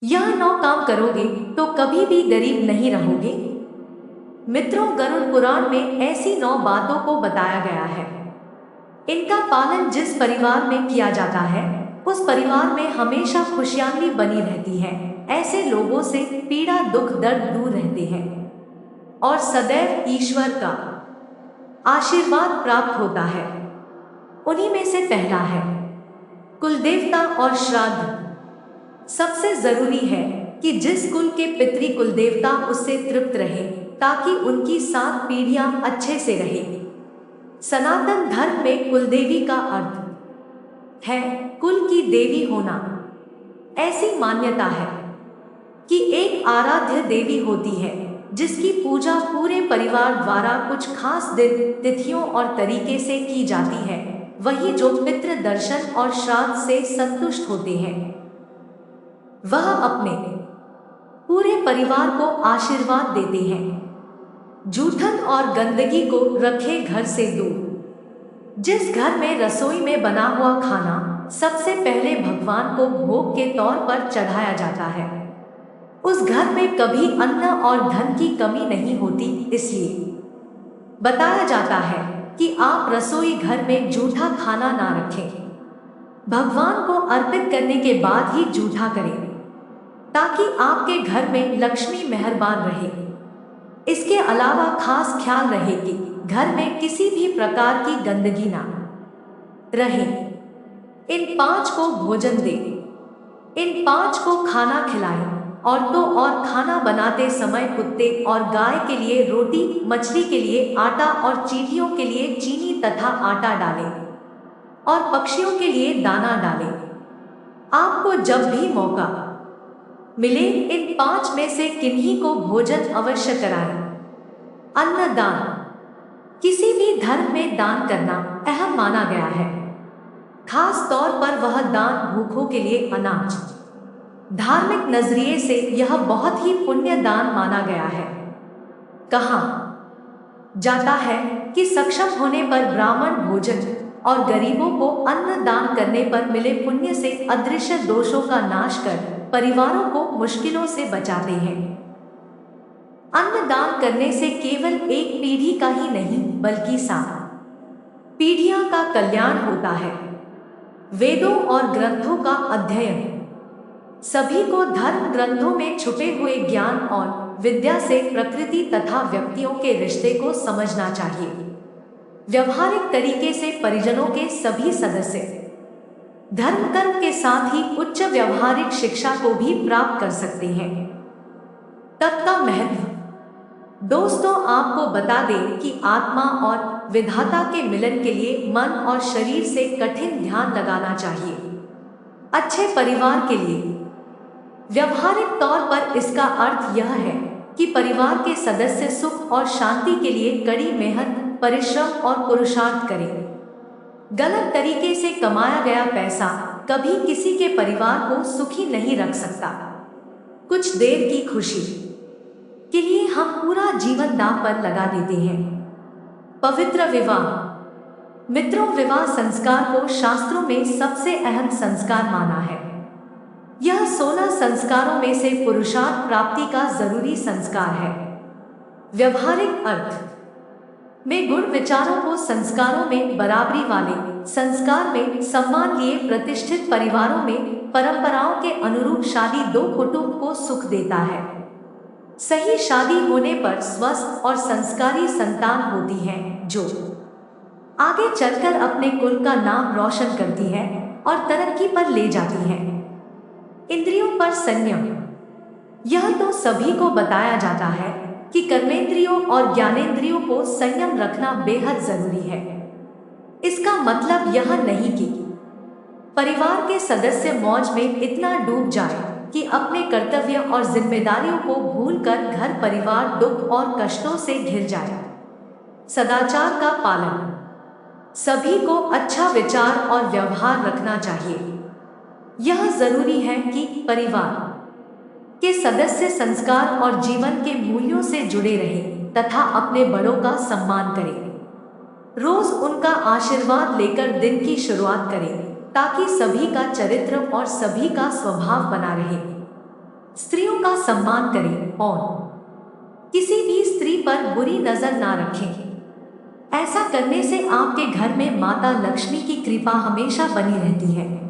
यह 9 काम करोगे तो कभी भी गरीब नहीं रहोगे। मित्रों, गरुड़ पुराण में ऐसी 9 बातों को बताया गया है। इनका पालन जिस परिवार में किया जाता है, उस परिवार में हमेशा खुशहाली बनी रहती है। ऐसे लोगों से पीड़ा, दुख, दर्द दूर रहते हैं और सदैव ईश्वर का आशीर्वाद प्राप्त होता है। उन्हीं में से पहला है कुलदेवता और श्राद्ध। सबसे जरूरी है कि जिस कुल के पितृ कुलदेवता उससे तृप्त रहे, ताकि उनकी 7 पीढ़ियां अच्छे से रहे। सनातन धर्म में कुलदेवी का अर्थ है कुल की देवी होना। ऐसी मान्यता है कि एक आराध्य देवी होती है जिसकी पूजा पूरे परिवार द्वारा कुछ खास दिन, तिथियों और तरीके से की जाती है। वही जो पितृ दर्शन और श्राद्ध से संतुष्ट होते हैं, वह अपने पूरे परिवार को आशीर्वाद देते हैं। जूठन और गंदगी को रखे घर से दूर। जिस घर में रसोई में बना हुआ खाना सबसे पहले भगवान को भोग के तौर पर चढ़ाया जाता है, उस घर में कभी अन्न और धन की कमी नहीं होती। इसलिए बताया जाता है कि आप रसोई घर में जूठा खाना ना रखें। भगवान को अर्पित करने के बाद ही जूठा करें, ताकि आपके घर में लक्ष्मी मेहरबान रहे। इसके अलावा खास ख्याल रहे कि घर में किसी भी प्रकार की गंदगी ना रहे। इन 5 को भोजन दें, इन 5 को खाना खिलाएं। औरतों और खाना बनाते समय कुत्ते और गाय के लिए रोटी, मछली के लिए आटा और चींटियों के लिए चीनी तथा आटा डालें और पक्षियों के लिए दाना डालें। आपको जब भी मौका मिले इन 5 में से किन्हीं को भोजन अवश्य कराएं। अन्नदान। किसी भी धर्म में दान करना अहम माना गया है। खास तौर पर वह दान भूखों के लिए अनाज। धार्मिक नजरिए से यह बहुत ही पुण्य दान माना गया है। कहा जाता है कि सक्षम होने पर ब्राह्मण भोजन और गरीबों को अन्न दान करने पर मिले पुण्य से अदृश्य दोषों का नाश कर परिवारों को मुश्किलों से बचाते हैं। अन्न दान करने से केवल एक पीढ़ी का ही नहीं, बल्कि 7 पीढ़ियां का कल्याण होता है। वेदों और ग्रंथों का अध्ययन। सभी को धर्म ग्रंथों में छुपे हुए ज्ञान और विद्या से प्रकृति तथा व्यक्तियों के रिश्ते को समझना चाहिए। व्यवहारिक तरीके से परिजनों के सभी सदस्य धर्म कर्म के साथ ही उच्च व्यवहारिक शिक्षा को भी प्राप्त कर सकते हैं। तप का महत्व। दोस्तों, आपको बता दें कि आत्मा और विधाता के मिलन के लिए मन और शरीर से कठिन ध्यान लगाना चाहिए। अच्छे परिवार के लिए व्यवहारिक तौर पर इसका अर्थ यह है कि परिवार के सदस्य सुख और शांति के लिए कड़ी मेहनत, परिश्रम और पुरुषार्थ करें। गलत तरीके से कमाया गया पैसा कभी किसी के परिवार को सुखी नहीं रख सकता। कुछ देर की खुशी के लिए हम पूरा जीवन दांव पर लगा देते हैं। पवित्र विवाह। मित्रों, विवाह संस्कार को शास्त्रों में सबसे अहम संस्कार माना है। यह 16 संस्कारों में से पुरुषार्थ प्राप्ति का जरूरी संस्कार है। व्यवहारिक अर्थ में गुण विचारों को संस्कारों में बराबरी वाले संस्कार में सम्मान लिए प्रतिष्ठित परिवारों में परंपराओं के अनुरूप शादी 2 कुटुंब को सुख देता है। सही शादी होने पर स्वस्थ और संस्कारी संतान होती है, जो आगे चलकर अपने कुल का नाम रोशन करती है और तरक्की पर ले जाती है। इंद्रियों पर संयम। यह तो सभी को बताया जाता है कि कर्मेंद्रियों और ज्ञानेंद्रियों को संयम रखना बेहद जरूरी है। इसका मतलब यह नहीं कि परिवार के सदस्य मौज में इतना डूब जाए कि अपने कर्तव्य और जिम्मेदारियों को भूलकर घर परिवार दुख और कष्टों से घिर जाए। सदाचार का पालन। सभी को अच्छा विचार और व्यवहार रखना चाहिए। यह जरूरी है कि परिवार के सदस्य संस्कार और जीवन के मूल्यों से जुड़े रहें तथा अपने बड़ों का सम्मान करें। रोज उनका आशीर्वाद लेकर दिन की शुरुआत करें, ताकि सभी का चरित्र और सभी का स्वभाव बना रहे। सम्मान करें और किसी भी स्त्री पर बुरी नजर ना रखें। ऐसा करने से आपके घर में माता लक्ष्मी की कृपा हमेशा बनी रहती है।